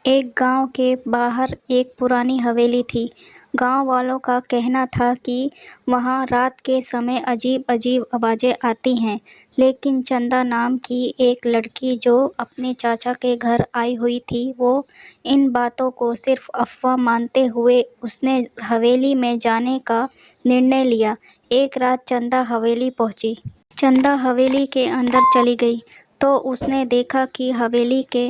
एक गांव के बाहर एक पुरानी हवेली थी। गांव वालों का कहना था कि वहां रात के समय अजीब अजीब आवाज़ें आती हैं, लेकिन चंदा नाम की एक लड़की जो अपने चाचा के घर आई हुई थी, वो इन बातों को सिर्फ अफवाह मानते हुए उसने हवेली में जाने का निर्णय लिया। एक रात चंदा हवेली पहुंची। चंदा हवेली के अंदर चली गई तो उसने देखा कि हवेली के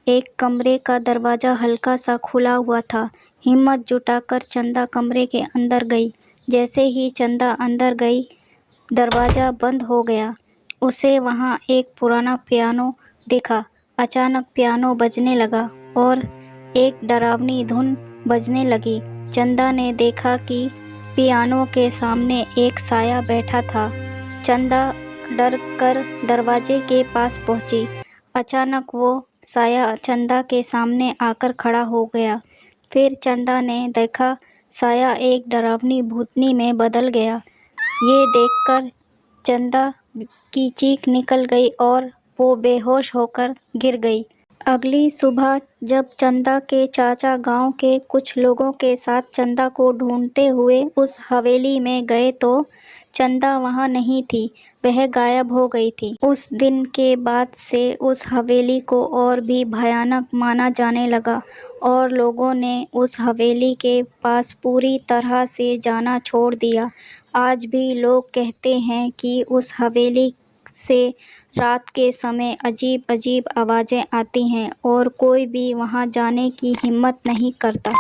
एक कमरे का दरवाज़ा हल्का सा खुला हुआ था। हिम्मत जुटाकर चंदा कमरे के अंदर गई। जैसे ही चंदा अंदर गई, दरवाज़ा बंद हो गया। उसे वहाँ एक पुराना पियानो दिखा। अचानक पियानो बजने लगा और एक डरावनी धुन बजने लगी। चंदा ने देखा कि पियानो के सामने एक साया बैठा था। चंदा डर कर दरवाजे के पास पहुंची। अचानक वो साया चंदा के सामने आकर खड़ा हो गया। फिर चंदा ने देखा साया एक डरावनी भूतनी में बदल गया। ये देखकर चंदा की चीख निकल गई और वो बेहोश होकर गिर गई। अगली सुबह जब चंदा के चाचा गांव के कुछ लोगों के साथ चंदा को ढूंढते हुए उस हवेली में गए तो चंदा वहां नहीं थी, वह गायब हो गई थी। उस दिन के बाद से उस हवेली को और भी भयानक माना जाने लगा और लोगों ने उस हवेली के पास पूरी तरह से जाना छोड़ दिया। आज भी लोग कहते हैं कि उस हवेली से रात के समय अजीब अजीब आवाज़ें आती हैं और कोई भी वहां जाने की हिम्मत नहीं करता।